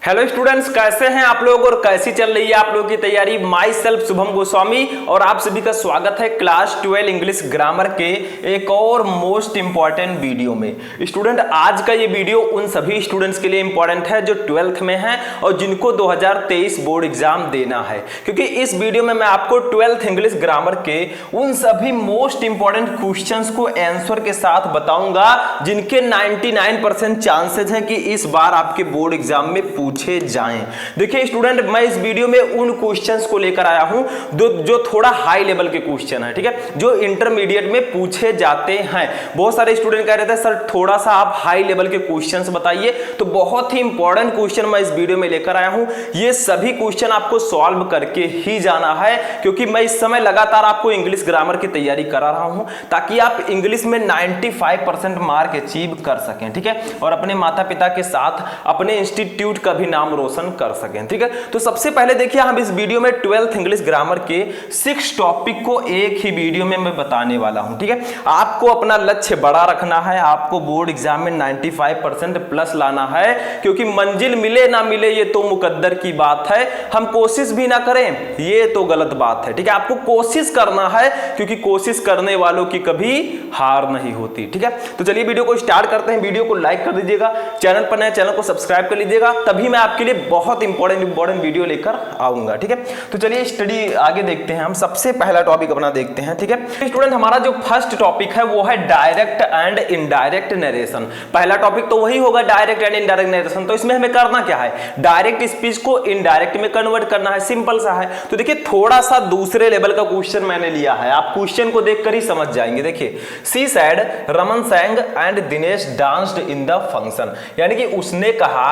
Hello students, कैसे हैं आप लोग और कैसी चल रही है आप लोगों की तैयारी। माई सेल्फ शुभम गोस्वामी और आप सभी का स्वागत है क्लास 12 इंग्लिश ग्रामर के एक और मोस्ट इंपॉर्टेंट वीडियो में। स्टूडेंट, आज का ये वीडियो उन सभी स्टूडेंट्स के लिए इंपॉर्टेंट है जो 12th में हैं और जिनको 2023 बोर्ड एग्जाम देना है, क्योंकि इस वीडियो में मैं आपको 12th इंग्लिश ग्रामर के उन सभी मोस्ट इंपॉर्टेंट क्वेश्चंस को आंसर के साथ बताऊंगा जिनके 99% चांसेस हैं कि इस बार आपके बोर्ड एग्जाम में पूछे जाएं। देखिए स्टूडेंट, मैं इस वीडियो में उन क्वेश्चंस को लेकर आया हूं जो थोड़ा हाई लेवल के क्वेश्चन है, ठीक है, जो इंटरमीडिएट में पूछे जाते हैं। बहुत सारे स्टूडेंट कह रहे थे सर थोड़ा सा आप हाई लेवल के क्वेश्चंस बताइए, तो बहुत ही इंपॉर्टेंट क्वेश्चन मैं इस वीडियो में लेकर आया हूं। ये सभी क्वेश्चन आपको सॉल्व करके ही जाना है, क्योंकि मैं इस समय लगातार आपको इंग्लिश ग्रामर की तैयारी करा रहा हूं ताकि आप इंग्लिश में 95% मार्क अचीव कर सकें, ठीक है, और अपने माता पिता के साथ अपने इंस्टीट्यूट का भी नाम रोशन कर सकें, ठीक है। तो सबसे पहले देखिए, हम इस वीडियो में 12th इंग्लिश ग्रामर के 6 टॉपिक को एक ही वीडियो में मैं बताने वाला हूं, ठीक है। आपको अपना लक्ष्य बड़ा रखना है, आपको बोर्ड एग्जाम में 95% प्लस लाना है, क्योंकि मंजिल मिले ना मिले ये तो मुकद्दर की बात है, हम कोशिश भी ना करें ये तो गलत बात है, ठीक है। आपको कोशिश करना है, क्योंकि कोशिश करने वालों की कभी हार नहीं होती, ठीक है। तो चलिए वीडियो को स्टार्ट करते हैं। वीडियो को लाइक कर दीजिएगा, चैनल पर नए चैनल को सब्सक्राइब कर लीजिएगा, तभी मैं आपके लिए बहुत इंपॉर्टेंट वीडियो लेकर आऊंगा, ठीक है। तो चलिए स्टडी आगे देखते हैं। हम सबसे पहला टॉपिक अपना देखते हैं, ठीक है। स्टूडेंट, हमारा जो फर्स्ट टॉपिक है वो है डायरेक्ट एंड इनडायरेक्ट नरेशन। पहला टॉपिक तो वही होगा, डायरेक्ट एंड इनडायरेक्ट नरेशन। तो इसमें हमें करना क्या है, डायरेक्ट स्पीच को इनडायरेक्ट में कन्वर्ट करना है, सिंपल सा है। तो देखिए थोड़ा सा दूसरे लेवल का क्वेश्चन मैंने लिया है, आप क्वेश्चन को देखकर ही समझ जाएंगे। देखिए, she said Raman sang and Dinesh danced in the function, यानी कि उसने कहा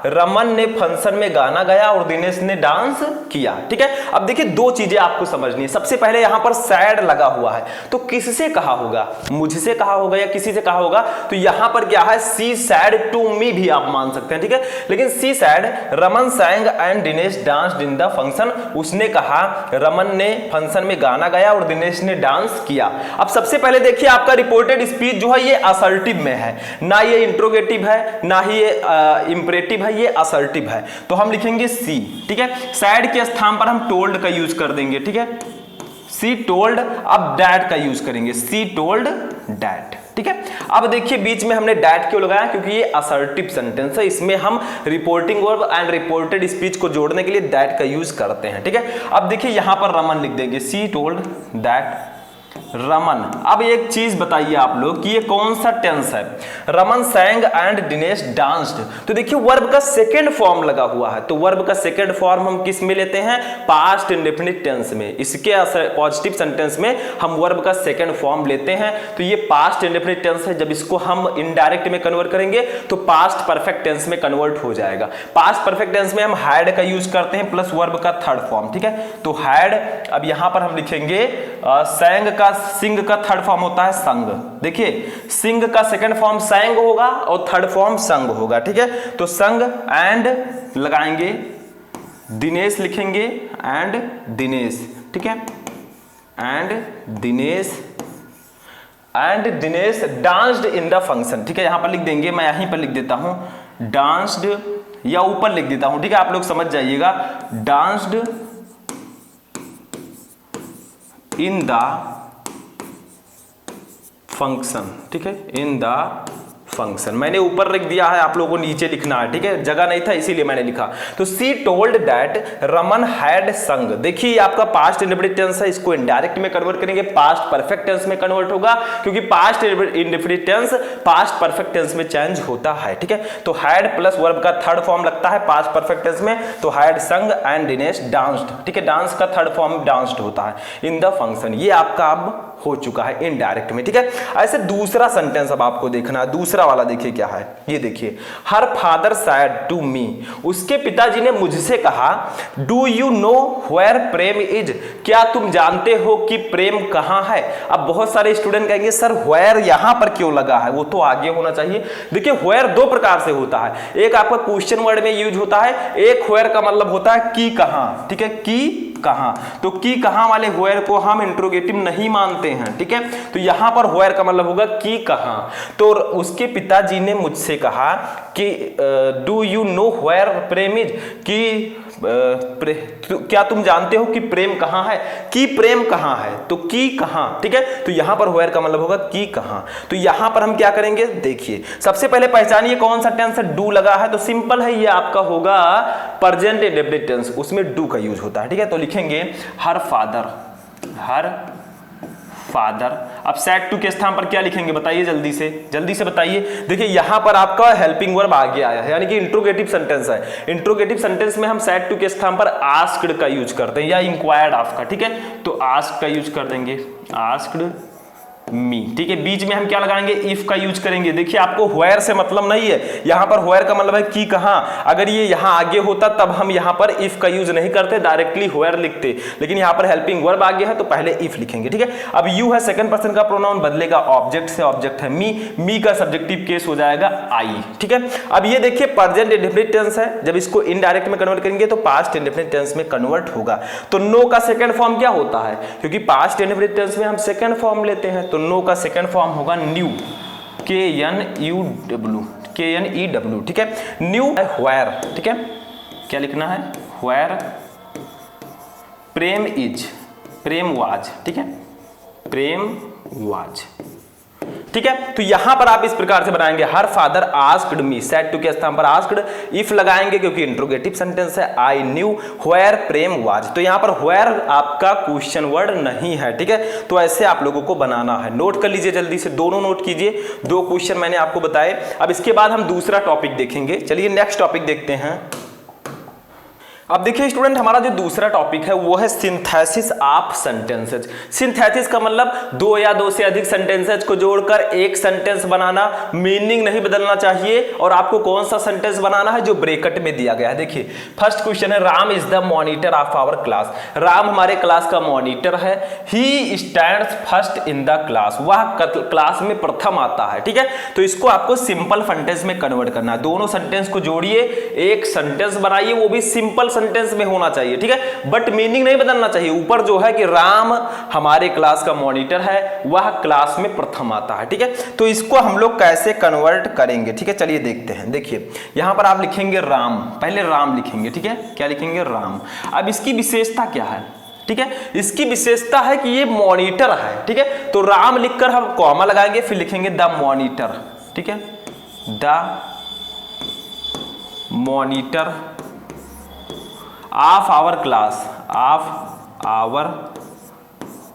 रमन ने फंक्शन में गाना गाया और दिनेश ने डांस किया, ठीक है। अब देखिए दो चीजें आपको समझनी है। सबसे पहले यहां पर सैड लगा हुआ है, तो किससे कहा होगा, मुझसे कहा होगा या किसी से कहा होगा। तो यहां पर क्या है, सी सैड टू मी भी आप मान सकते हैं, ठीक है। लेकिन she said Raman sang and Dinesh danced in the function, उसने कहा रमन ने फंक्शन में गाना गाया और दिनेश ने डांस किया। अब सबसे पहले देखिए, आपका रिपोर्टेड स्पीच जो है ये असर्टिव में है, ना ये इंट्रोगेटिव है ना ही ये इंपरेटिव है, ये असर्टिव है। तो हम लिखेंगे सी, ठीक है। सैड के स्थान पर हम टोल्ड का यूज कर देंगे, ठीक है, सी टोल्ड। अब डैट का यूज करेंगे, सी टोल्ड डैट, ठीक है। अब देखिए बीच में हमने डैट क्यों लगाया, क्योंकि ये असर्टिव सेंटेंस है, इसमें हम reporting verb and reported speech को जोड़ने के लिए दैट का यूज करते हैं, ठीक है। अब देखिए यहां पर रमन लिख देंगे, सी टोल्ड दैट रमन। अब एक चीज बताइए आप लोग कि ये कौन सा टेंस है, Raman sang and Dinesh danced. तो देखिए वर्ब का सेकंड फॉर्म लगा हुआ है, तो वर्ब का सेकंड फॉर्म हम किस में लेते हैं, पास्ट इंडेफिनिट टेंस में। इसके पॉजिटिव सेंटेंस में हम वर्ब का सेकंड फॉर्म लेते हैं, तो ये पास्ट इंडेफिनिट टेंस है। जब इसको हम इनडायरेक्ट में कन्वर्ट करेंगे तो पास्ट परफेक्ट टेंस में कन्वर्ट हो जाएगा। पास्ट परफेक्ट टेंस में हम हैड का यूज करते हैं प्लस वर्ब का थर्ड फॉर्म, ठीक है। तो हैड, अब यहां पर हम लिखेंगे सैंग का, सिंग का थर्ड फॉर्म होता है संग। देखिए सिंग का सेकंड फॉर्म सैंग होगा और थर्ड फॉर्म संग होगा, ठीक है। तो संग एंड लगाएंगे, दिनेश लिखेंगे एंड दिनेश, ठीक है, and Dinesh danced in the function, ठीक है। यहां पर लिख देंगे, मैं यहीं पर लिख देता हूं डांस्ड, या ऊपर लिख देता हूं, ठीक है, आप लोग समझ जाइएगा, डांस्ड इन द फंक्शन, ठीक है, इन द फंक्शन। मैंने ऊपर लिख दिया है, आप लोगों को नीचे लिखना है, ठीक है, जगह नहीं था इसीलिए मैंने लिखा। तो सी टोल्ड दैट रमन हैड संग। देखिए आपका पास्ट इंडेफिनिट टेंस है, इसको इनडायरेक्ट में कन्वर्ट करेंगे, पास्ट परफेक्ट टेंस में कन्वर्ट होगा, क्योंकि past indefinite tense past perfect tense में चेंज होता है, ठीक है। तो हैड प्लस वर्ब का थर्ड फॉर्म लगता है पास्ट परफेक्ट टेंस में, तो हैड संग एंड दिनेश डांस्ड, ठीक है। डांस का थर्ड फॉर्म डांस्ड होता है इन द फंक्शन। ये आपका अब हो चुका है इनडायरेक्ट में, ठीक है। ऐसे दूसरा सेंटेंस अब आपको देखना है, दूसरा वाला देखिए क्या है, ये देखिए, her father said to me, उसके पिताजी ने मुझसे कहा, do you know where Prem is, क्या तुम जानते हो कि प्रेम कहां है। अब बहुत सारे स्टूडेंट कहेंगे सर वेयर यहां पर क्यों लगा है, वो तो आगे होना चाहिए। देखिए वेयर दो प्रकार से होता है, एक आपका क्वेश्चन वर्ड में यूज होता है, एक वेयर का मतलब होता है कि कहां, ठीक है, कि कहां, तो की कहां वाले वेयर को हम इंट्रोगेटिव नहीं मानते हैं, ठीक है। तो यहां पर वेयर का मतलब होगा की कहां। तो उसके पिताजी ने मुझसे कहा कि do you know where Prem is, कि क्या तुम जानते हो कि प्रेम कहां है, कि प्रेम कहां है, तो की कहां, ठीक है। तो यहां पर वेयर का मतलब होगा की कहां। तो यहां पर हम क्या करेंगे, देखिए सबसे पहले पहचानिए कौन सा टेंस है, डू लगा है, तो सिंपल है, ये आपका होगा प्रेजेंट इंडेफिनिट टेंस, उसमें डू का यूज होता है, ठीक है। तो लिखेंगे हर फादर, हर फादर। अब सेड टू के स्थान पर क्या लिखेंगे बताइए, जल्दी से बताइए। देखिए यहां पर आपका हेल्पिंग वर्ब आगे आया है, यानी कि इंट्रोगेटिव सेंटेंस है। इंट्रोगेटिव सेंटेंस में हम सेड टू के स्थान पर आस्क्ड का यूज करते हैं या इंक्वायर्ड ऑफ का, ठीक है। तो आस्क्ड का यूज कर देंगे, आस्क्ड मी, ठीक है। बीच में हम क्या लगाएंगे, इफ का यूज करेंगे। देखिए आपको वेयर से मतलब नहीं है, यहां पर वेयर का मतलब है कि कहां। अगर ये यहां आगे होता तब हम यहां पर इफ का यूज नहीं करते, डायरेक्टली वेयर लिखते, लेकिन यहां पर हेल्पिंग वर्ब आगे है तो पहले इफ लिखेंगे, ठीक है। अब यू है सेकंड पर्सन का प्रोनाउन, बदलेगा ऑब्जेक्ट से, ऑब्जेक्ट है मी का सब्जेक्टिव केस हो जाएगा आई, ठीक है। अब ये देखिए प्रेजेंट इंडेफिनिट टेंस है, जब इसको इनडायरेक्ट में कन्वर्ट करेंगे तो पास्ट इंडेफिनिट टेंस में कन्वर्ट होगा। तो नो का सेकंड फॉर्म क्या होता है, क्योंकि पास्ट इंडेफिनिट टेंस में हम सेकंड फॉर्म लेते हैं, तो नो का सेकंड फॉर्म होगा न्यू, KNEW, ठीक है। न्यू वेयर, ठीक है, क्या लिखना है, where Prem is, Prem was, ठीक है, प्रेम वाज, ठीक है। तो यहां पर आप इस प्रकार से बनाएंगे, her father asked me, said to के स्थान पर आस्क्ड, इफ लगाएंगे क्योंकि इंट्रोगेटिव सेंटेंस है, I knew where Prem was. तो यहां पर वेयर आपका क्वेश्चन वर्ड नहीं है, ठीक है। तो ऐसे आप लोगों को बनाना है, नोट कर लीजिए जल्दी से, दोनों नोट कीजिए, दो क्वेश्चन मैंने आपको बताए। अब इसके बाद हम दूसरा टॉपिक देखेंगे, चलिए नेक्स्ट टॉपिक देखते हैं। अब देखिए स्टूडेंट, हमारा जो दूसरा टॉपिक है वो है सिंथेसिस ऑफ सेंटेंसेज। सिंथेसिस का मतलब दो या दो से अधिक सेंटेंसेज को जोड़कर एक सेंटेंस बनाना, मीनिंग नहीं बदलना चाहिए, और आपको कौन सा सेंटेंस बनाना है जो ब्रैकेट में दिया गया है। देखिए फर्स्ट क्वेश्चन है, Ram is the monitor of our class. Ram हमारे क्लास का मॉनिटर है। He stands first in the class, वह क्लास में प्रथम आता है, ठीक है। तो इसको आपको सिंपल सेंटेंस में कन्वर्ट करना है, दोनों सेंटेंस को जोड़िए, एक सेंटेंस बनाइए, वो भी सिंपल सेंटेंस में होना चाहिए, ठीक है, बट मीनिंग नहीं बदलना चाहिए। ऊपर जो है कि राम हमारे क्लास का मॉनिटर है, वह क्लास में प्रथम आता है, ठीक है। तो इसको हम लोग कैसे कन्वर्ट करेंगे, ठीक है, चलिए देखते हैं। देखिए यहां पर आप लिखेंगे राम, पहले राम लिखेंगे, ठीक है, क्या लिखेंगे, राम। अब इसकी विशेषता क्या है, ठीक है, इसकी विशेषता है कि ये मॉनिटर है, ठीक है। तो राम लिखकर हम कॉमा लगाएंगे, फिर लिखेंगे द मॉनिटर, ठीक है, the monitor of our class, of our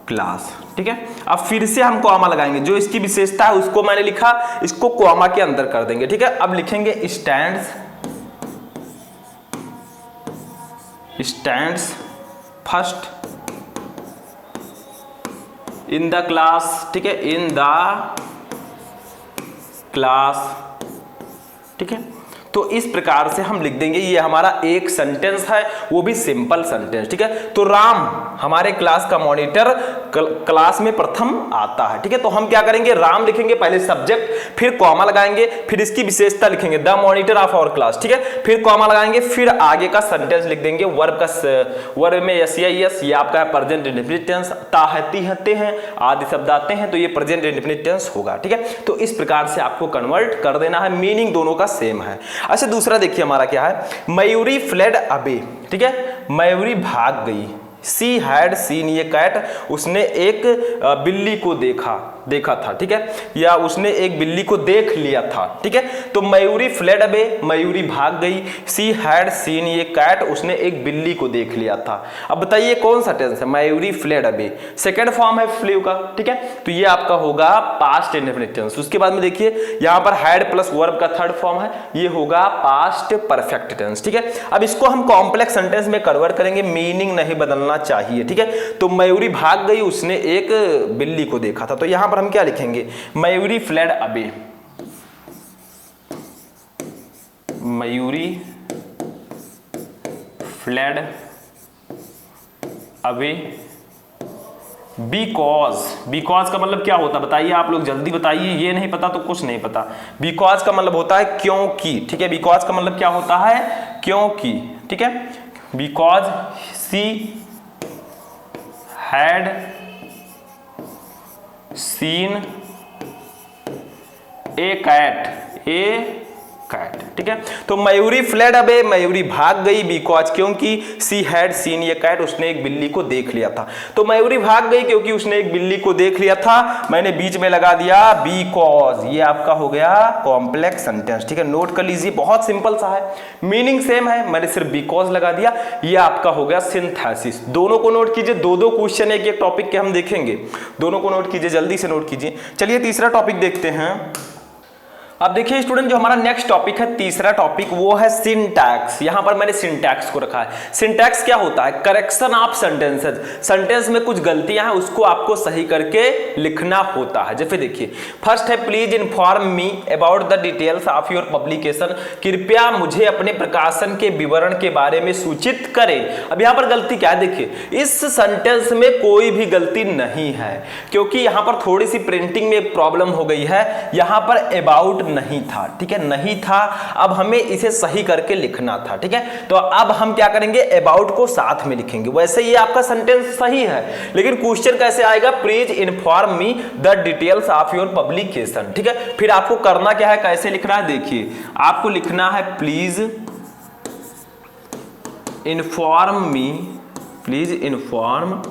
class, ठीक है। अब फिर से हम कॉमा लगाएंगे, जो इसकी विशेषता है उसको मैंने लिखा, इसको कॉमा के अंदर कर देंगे, ठीक है। अब लिखेंगे stands first in the class, ठीक है, इन द क्लास, ठीक है। तो इस प्रकार से हम लिख देंगे, ये हमारा एक सेंटेंस है, वो भी सिंपल सेंटेंस, ठीक है। तो राम हमारे क्लास का मॉनिटर क्लास में प्रथम आता है, ठीक है। तो हम क्या करेंगे, राम लिखेंगे, पहले सब्जेक्ट, फिर कॉमा लगाएंगे, फिर इसकी विशेषता लिखेंगे the monitor of our class, ठीक है, फिर कॉमा लगाएंगे, फिर आगे का सेंटेंस लिख देंगे। वर्ब में यस या यस, ये आपका है प्रेजेंट इंडेफिनिट टेंस, ताहती हते हैं आदि शब्द आते हैं, तो ये प्रेजेंट इंडेफिनिट टेंस होगा, ठीक है। तो इस प्रकार से आपको कन्वर्ट कर देना है, मीनिंग दोनों का सेम है। अच्छा दूसरा देखिए हमारा क्या है, मयूरी फ्लेड अवे, ठीक है, मयूरी भाग गई। सी हैड सीन, ये कैट, उसने एक बिल्ली को देखा था, ठीक है, या उसने एक बिल्ली को देख लिया था, ठीक है। तो मयूरी फ्लेड अवे, मयूरी भाग गई। सी हैड सीन, ये कैट, उसने एक बिल्ली को देख लिया था। अब बताइए कौन सा टेंस है, Mayuri fled away, second form है फ्लेव का, ठीक है। तो ये आपका होगा पास्ट इंडेफिनिट टेंस। उसके बाद में देखिए यहां पर हैड प्लस वर्ब का थर्ड फॉर्म है, ये होगा पास्ट परफेक्ट टेंस, ठीक है। अब इसको हम कॉम्प्लेक्स सेंटेंस में कन्वर्ट करेंगे, मीनिंग नहीं बदलना चाहिए, ठीक है। तो मयूरी भाग गई, उसने एक बिल्ली को देखा था, तो यहां पर हम क्या लिखेंगे, Mayuri fled away, Mayuri fled away because का मतलब क्या होता है बताइए आप लोग, जल्दी बताइए, ये नहीं पता तो कुछ नहीं पता। बिकॉज का मतलब होता है क्योंकि, ठीक है, बिकॉज का मतलब क्या होता है, क्योंकि, ठीक है। Because she had seen a cat, ठीक है। तो मयूरी फ्लेड, अबे मयूरी भाग गई, बिकॉज क्योंकि she had seen a cat, उसने एक बिल्ली को देख लिया था। तो मयूरी भाग गई क्योंकि उसने एक बिल्ली को देख लिया था, मैंने बीच में लगा दिया बिकॉज। ये आपका हो गया कॉम्प्लेक्स सेंटेंस, ठीक है। नोट कर लीजिए, बहुत सिंपल सा है, मीनिंग सेम है, मैंने सिर्फ बिकॉज लगा दिया। ये आपका हो गया सिंथेसिस। दोनों को नोट कीजिए, दो क्वेश्चन एक एक टॉपिक के हम देखेंगे, दोनों को नोट कीजिए, जल्दी से नोट कीजिए। चलिए तीसरा टॉपिक देखते हैं। अब देखिए स्टूडेंट, जो हमारा नेक्स्ट टॉपिक है, तीसरा टॉपिक, वो है सिंटैक्स। यहां पर मैंने सिंटैक्स को रखा है। सिंटैक्स क्या होता है? Correction of sentences. सेंटेंस में कुछ गलतियां हैं, उसको आपको सही करके लिखना होता है। जैसे देखिए, फर्स्ट है please inform me about the details of your publication. कृपया मुझे अपने प्रकाशन के विवरण के बारे में सूचित करें। अब यहां पर गलती क्या है? देखिए, इस सेंटेंस में कोई भी गलती नहीं है, क्योंकि यहां पर थोड़ी सी प्रिंटिंग में एक प्रॉब्लम हो गई है। यहां पर अबाउट नहीं था, ठीक है, नहीं था। अब हमें इसे सही करके लिखना था, ठीक है। तो अब हम क्या करेंगे? अबाउट को साथ में लिखेंगे। वैसे ये आपका सेंटेंस सही है, लेकिन क्वेश्चन कैसे आएगा? Please inform me the details of your publication, ठीक है। फिर आपको करना क्या है, कैसे लिखना है? देखिए, आपको लिखना है please inform me, please inform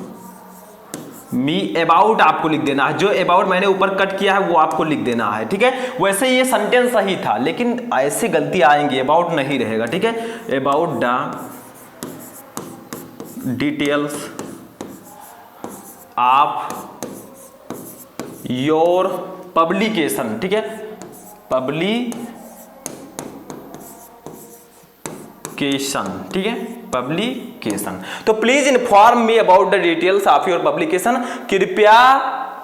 me about आपको लिख देना है। जो अबाउट मैंने ऊपर कट किया है वो आपको लिख देना है, ठीक है। वैसे ये सेंटेंस सही था, लेकिन ऐसी गलती आएंगी, अबाउट नहीं रहेगा, ठीक है। About the details of your publication, ठीक है, पब्लिकेशन, ठीक है, पब्लिकेशन। तो please inform me about the details of your publication. कृपया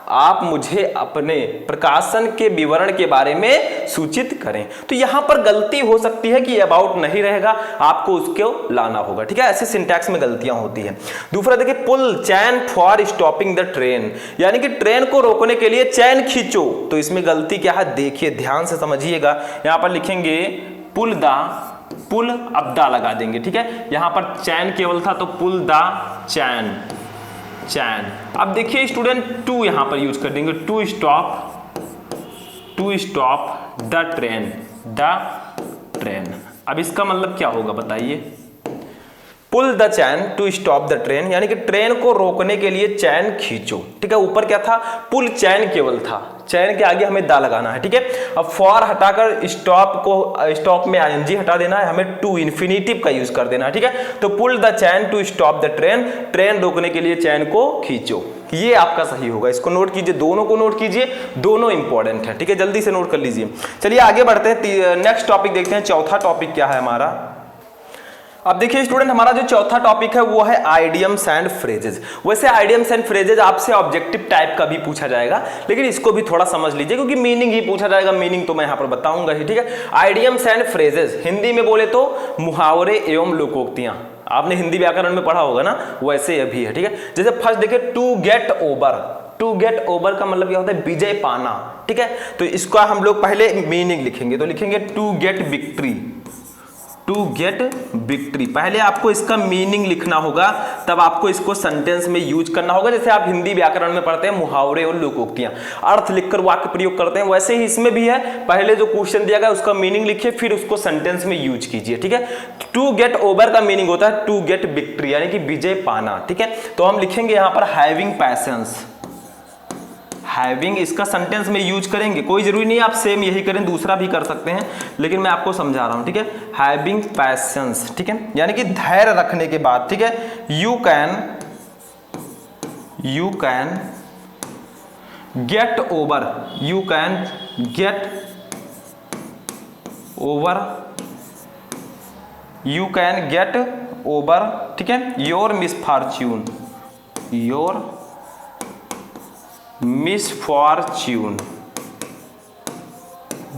आप मुझे अपने प्रकाशन के विवरण के बारे में सूचित करें। तो यहां पर गलती हो सकती है कि अबाउट नहीं रहेगा, आपको उसको लाना होगा, ठीक है। ऐसे सिंटैक्स में गलतियां होती हैं। दूसरा देखिए, पुल चैन फॉर स्टॉपिंग द ट्रेन, यानी कि ट्रेन को रोकने के लिए चैन खींचो। तो इसमें गलती क्या है? देखिए, ध्यान से समझिएगा। यहां पर लिखेंगे पुल द, पुल अब दा लगा देंगे, ठीक है। यहां पर चैन केवल था तो पुल द चैन, चैन। अब देखिए स्टूडेंट, टू यहां पर यूज कर देंगे, to stop the train, the train. अब इसका मतलब क्या होगा बताइए? Pull the chain to stop the train, यानी कि ट्रेन को रोकने के लिए चैन खींचो, ठीक है। ऊपर क्या था? पुल चैन केवल था, चैन के आगे हमें दा लगाना है, ठीक है। अब फॉर हटाकर स्टॉप को, स्टॉप में आईएनजी हटा देना है, हमें टू इन्फिनिटिव का यूज कर देना है, ठीक है। तो pull the chain to stop the train, train रोकने के लिए चैन को खींचो। ये आपका सही होगा, इसको नोट कीजिए, दोनों को नोट कीजिए, दोनों इंपॉर्टेंट है, ठीक है। जल्दी से नोट कर लीजिए। चलिए आगे बढ़ते हैं, नेक्स्ट टॉपिक देखते हैं। चौथा टॉपिक क्या है हमारा? अब देखिए स्टूडेंट, हमारा जो चौथा टॉपिक है वो है आइडियम्स एंड फ्रेजेस। वैसे आइडियम्स एंड फ्रेजेस आपसे ऑब्जेक्टिव टाइप का भी पूछा जाएगा, लेकिन इसको भी थोड़ा समझ लीजिए, क्योंकि मीनिंग ही पूछा जाएगा। मीनिंग तो मैं यहां पर बताऊंगा ही, ठीक है। आइडियम्स एंड फ्रेजेस, हिंदी में बोले तो मुहावरे एवं लोकोक्तियां। आपने हिंदी व्याकरण में पढ़ा होगा ना, वैसे अभी है, ठीक है। जैसे फर्स्ट देखिए, to get over. To get over का मतलब क्या होता है? विजय पाना, ठीक है। तो इसका हम लोग पहले मीनिंग लिखेंगे, तो लिखेंगे to get victory, to get victory. पहले आपको इसका मीनिंग लिखना होगा, तब आपको इसको सेंटेंस में यूज करना होगा। जैसे आप हिंदी व्याकरण में पढ़ते हैं मुहावरे और लोकोक्तियां, अर्थ लिखकर वाक्य प्रयोग करते हैं, वैसे ही इसमें भी है। पहले जो क्वेश्चन दिया गया उसका मीनिंग लिखिए, फिर उसको सेंटेंस में यूज कीजिए, ठीक है। टू गेट ओवर का मीनिंग होता है टू गेट विक्ट्री, यानी कि विजय पाना, ठीक है। तो हम लिखेंगे यहां पर हैविंग पैशंस, हैविंग इसका सेंटेंस में यूज करेंगे। कोई जरूरी नहीं आप सेम यही करें, दूसरा भी कर सकते हैं, लेकिन मैं आपको समझा रहा हूं, ठीक है। हैविंग पैशंस, ठीक है, यानी कि धैर्य रखने के बाद, ठीक है। You can get over, you can get over, you can get over, ठीक है, your misfortune, your misfortune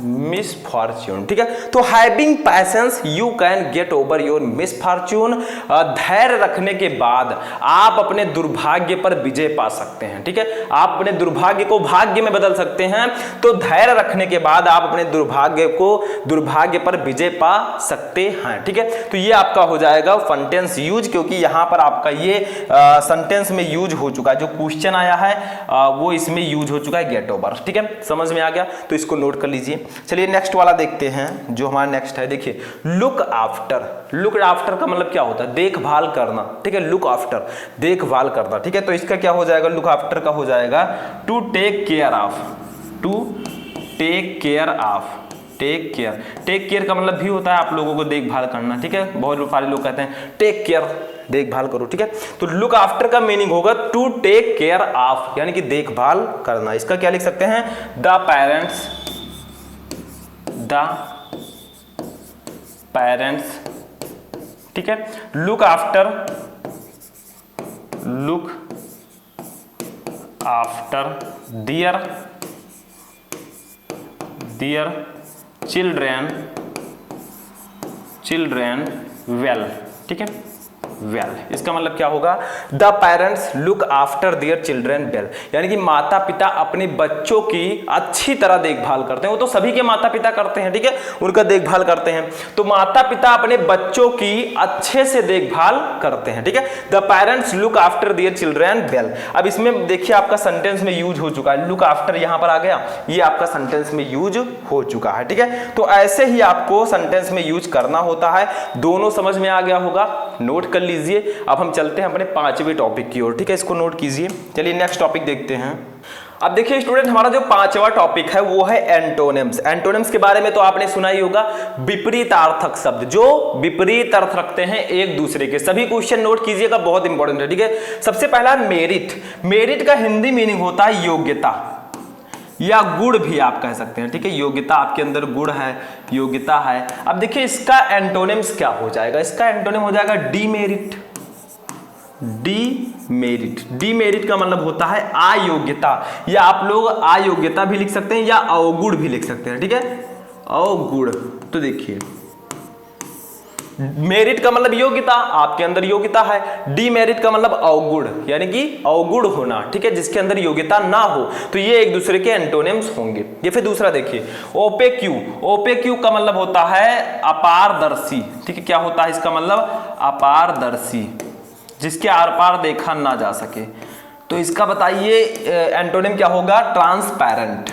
misfortune, ठीक है। तो having patience you can get over your misfortune, धैर्य रखने के बाद आप अपने दुर्भाग्य पर विजय पा सकते हैं, ठीक है। आप अपने दुर्भाग्य को भाग्य में बदल सकते हैं, तो धैर्य रखने के बाद आप अपने दुर्भाग्य पर विजय पा सकते हैं, ठीक है। तो ये आपका हो जाएगा सेंटेंस यूज, क्योंकि यहां पर आपका ये सेंटेंस में यूज हो चुका है, जो क्वेश्चन आया है वो इसमें यूज हो चुका है गेट ओवर, ठीक है। समझ में आ गया, तो इसको नोट कर लीजिए। चलिए नेक्स्ट वाला देखते हैं, जो हमारा नेक्स्ट है, देखिए लुक आफ्टर। लुक आफ्टर का मतलब क्या होता है? देखभाल करना, ठीक है। लुक आफ्टर देखभाल करना, ठीक है। तो इसका क्या हो जाएगा? लुक आफ्टर का हो जाएगा to take care of. To take care of, take care. Take care का मतलब भी होता है आप लोगों को देखभाल करना, ठीक है। बहुत सारे लोग कहते हैं टेक केयर, देखभाल करो, ठीक है। तो लुक आफ्टर का मीनिंग होगा टू टेक केयर ऑफ, यानी कि देखभाल करना। इसका क्या लिख सकते हैं? द पेरेंट्स, ठीक है। Look after their children well, ठीक है, वेल। इसका मतलब क्या होगा? The parents look after their children well, यानी कि माता पिता अपने बच्चों की अच्छी तरह देखभाल करते हैं। वो तो सभी के माता पिता करते हैं, ठीक है, उनका देखभाल करते हैं। तो माता पिता अपने बच्चों की अच्छे से देखभाल करते हैं, ठीक है। The parents look after their children well. अब इसमें देखिए आपका सेंटेंस में यूज हो चुका है, लुक आफ्टर यहां पर आ गया, ये आपका सेंटेंस में यूज हो चुका है, ठीक है। तो ऐसे ही आपको सेंटेंस में यूज करना होता है। दोनों समझ में आ गया होगा, नोट कर लीजिए। अब हम चलते हैं अपने 5वें टॉपिक की ओर, ठीक है, इसको नोट कीजिए। चलिए नेक्स्ट टॉपिक देखते हैं। अब देखिए स्टूडेंट, हमारा जो 5वां टॉपिक है वो है एंटोनिम्स। एंटोनिम्स के बारे में तो आपने सुना ही होगा, विपरीतार्थक शब्द जो विपरीत अर्थ रखते हैं एक दूसरे के। सभी क्वेश्चन नोट कीजिएगा, बहुत इंपॉर्टेंट है, ठीक है। सबसे पहला मेरिट। मेरिट का हिंदी मीनिंग होता है योग्यता या गुण भी आप कह सकते हैं, ठीक है। योग्यता, आपके अंदर गुण है, योग्यता है। अब देखिए इसका एंटोनिम्स क्या हो जाएगा? इसका एंटोनिम हो जाएगा डीमेरिट। डीमेरिट, डीमेरिट का मतलब होता है अयोग्यता, या आप लोग अयोग्यता भी लिख सकते हैं या अवगुण भी लिख सकते हैं, ठीक है, अवगुण। तो देखिए मेरिट का मतलब योग्यता, आपके अंदर योग्यता है। डीमेरिट का मतलब अवगुण, यानी कि अवगुण होना, ठीक है, जिसके अंदर योग्यता ना हो। तो ये एक दूसरे के एंटोनिम्स होंगे। ये फिर दूसरा देखिए ओपेक्यू। ओपेक्यू का मतलब होता है अपारदर्शी, ठीक है। क्या होता है इसका मतलब? अपारदर्शी, जिसके आर पार देखा ना जा सके। तो इसका बताइए एंटोनिम क्या होगा? ट्रांसपेरेंट।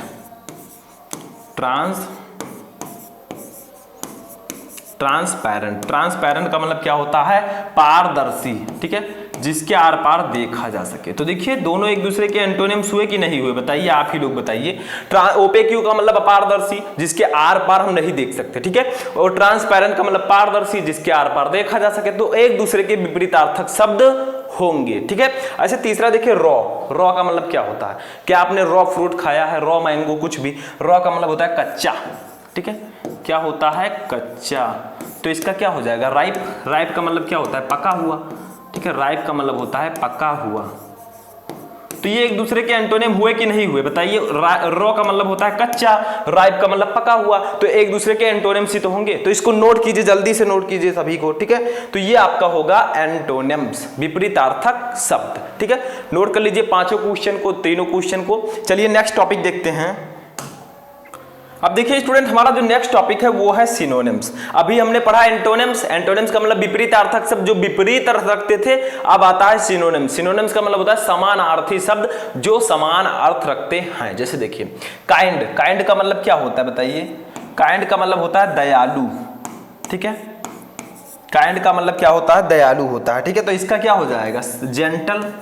ट्रांसपेरेंट का मतलब क्या होता है? पारदर्शी, ठीक है, जिसके आर पार देखा जा सके। तो देखिए दोनों एक दूसरे के एंटोनिम्स हुए कि नहीं हुए? बताइए, आप ही लोग बताइए। ओपेक्यू का मतलब अपारदर्शी, जिसके आर पार हम नहीं देख सकते, ठीक है। और ट्रांसपेरेंट का मतलब पारदर्शी, जिसके आर पार देखा जा सके। तो एक दूसरे के विपरीतार्थक शब्द होंगे, ठीक है। ऐसे तीसरा देखिए रॉ। रॉ का मतलब क्या होता है? क्या आपने रॉ फ्रूट खाया है? रॉ मैंगो, कुछ भी। रॉ का मतलब होता है कच्चा, ठीक है। क्या होता है? कच्चा। तो इसका क्या हो जाएगा? राइप। राइप का मतलब क्या होता है? पका हुआ, ठीक है। राइप का मतलब होता है पका हुआ। तो ये एक दूसरे के एंटोनिम हुए कि नहीं हुए? बताइए। रॉ का मतलब होता है कच्चा, राइप का मतलब पका हुआ, तो एक दूसरे के एंटोनिम्स ही तो होंगे। तो इसको नोट कीजिए, जल्दी से नोट कीजिए सभी को, ठीक है। तो ये आपका होगा एंटोनिम्स, विपरीतार्थक शब्द, ठीक है। नोट कर लीजिए 5 क्वेश्चन को, 3 क्वेश्चन को। चलिए नेक्स्ट टॉपिक देखते हैं। अब देखिए स्टूडेंट, हमारा जो नेक्स्ट टॉपिक है वो है सिनोनिम्स। अभी हमने पढ़ा एंटोनिम्स। एंटोनिम्स का मतलब विपरीतार्थक शब्द जो विपरीत अर्थ रखते थे। अब आता है सिनोनिम्स। सिनोनिम्स का मतलब होता है समानार्थी शब्द जो समान अर्थ रखते हैं। जैसे देखिए काइंड। काइंड का मतलब क्या होता है बताइए? काइंड का मतलब होता है दयालु, ठीक है। काइंड का मतलब क्या होता है? दयालु होता है, ठीक है। तो इसका क्या हो जाएगा? जेंटल,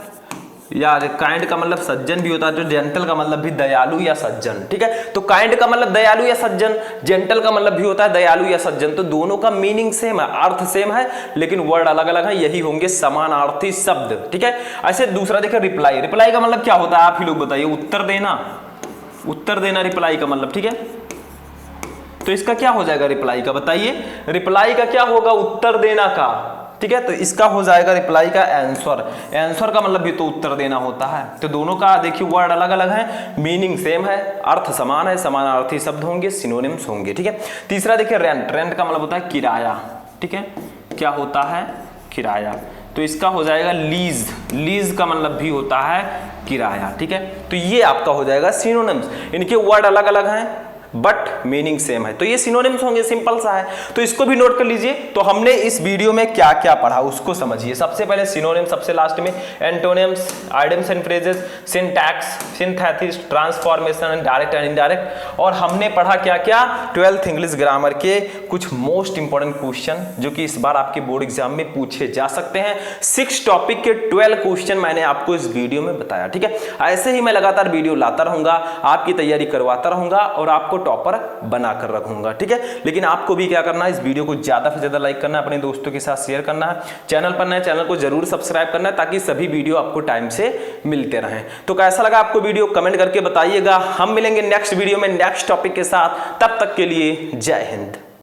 या काइंड का मतलब सज्जन भी होता है, जो जेंटल का मतलब भी दयालु या सज्जन, ठीक है। तो काइंड का मतलब दयालु या सज्जन, जेंटल का मतलब भी होता है दयालु या सज्जन। तो दोनों का मीनिंग सेम है, अर्थ सेम है, लेकिन वर्ड अलग अलग है। यही होंगे समानार्थी शब्द, ठीक है। ऐसे दूसरा देखिए रिप्लाई। रिप्लाई का मतलब क्या होता है? आप ही लोग बताइए। उत्तर देना, उत्तर देना रिप्लाई का मतलब, ठीक है। तो इसका क्या हो जाएगा रिप्लाई का? बताइए। रिप्लाई का क्या होगा? उत्तर देना का, ठीक है। तो इसका हो जाएगा रिप्लाई का आंसर। आंसर का मतलब भी तो उत्तर देना होता है। तो दोनों का देखिए वर्ड अलग अलग है, मीनिंग सेम है, अर्थ समान है, समानार्थी शब्द होंगे, सिनोनिम्स होंगे, ठीक है। तीसरा देखिए रेंट। रेंट का मतलब होता है किराया, ठीक है। क्या होता है? किराया। तो इसका हो जाएगा लीज। लीज का मतलब भी होता है किराया, ठीक है। तो ये आपका हो जाएगा सिनोनिम्स। इनके वर्ड अलग अलग हैं बट मीनिंग सेम है, तो ये सिनोनिम्स होंगे, सिंपल सा है। तो इसको भी नोट कर लीजिए। तो हमने इस वीडियो में क्या क्या पढ़ा उसको समझिए। सबसे पहले सिनोनिम्स, सबसे लास्ट में antonyms, idioms and phrases, syntax, synthesis, transformation and direct and indirect. और हमने पढ़ा क्या क्या? 12th इंग्लिश ग्रामर के कुछ मोस्ट इंपॉर्टेंट क्वेश्चन जो कि इस बार आपके बोर्ड एग्जाम में पूछे जा सकते हैं। 6 टॉपिक के 12 क्वेश्चन मैंने आपको इस वीडियो में बताया, ठीक है। ऐसे ही मैं लगातार वीडियो लाता रहूंगा, आपकी तैयारी करवाता रहूंगा और आपको टॉपर बनाकर रखूंगा, ठीक है। लेकिन आपको भी क्या करना है, इस वीडियो को ज्यादा से ज्यादा लाइक करना है, अपने दोस्तों के साथ शेयर करना है, चैनल पर नए चैनल को जरूर सब्सक्राइब करना है ताकि सभी वीडियो आपको टाइम से मिलते रहें। तो कैसा लगा आपको वीडियो कमेंट करके बताइएगा। हम मिलेंगे नेक्स्ट वीडियो में नेक्स्ट टॉपिक के साथ, तब तक के लिए जय हिंद।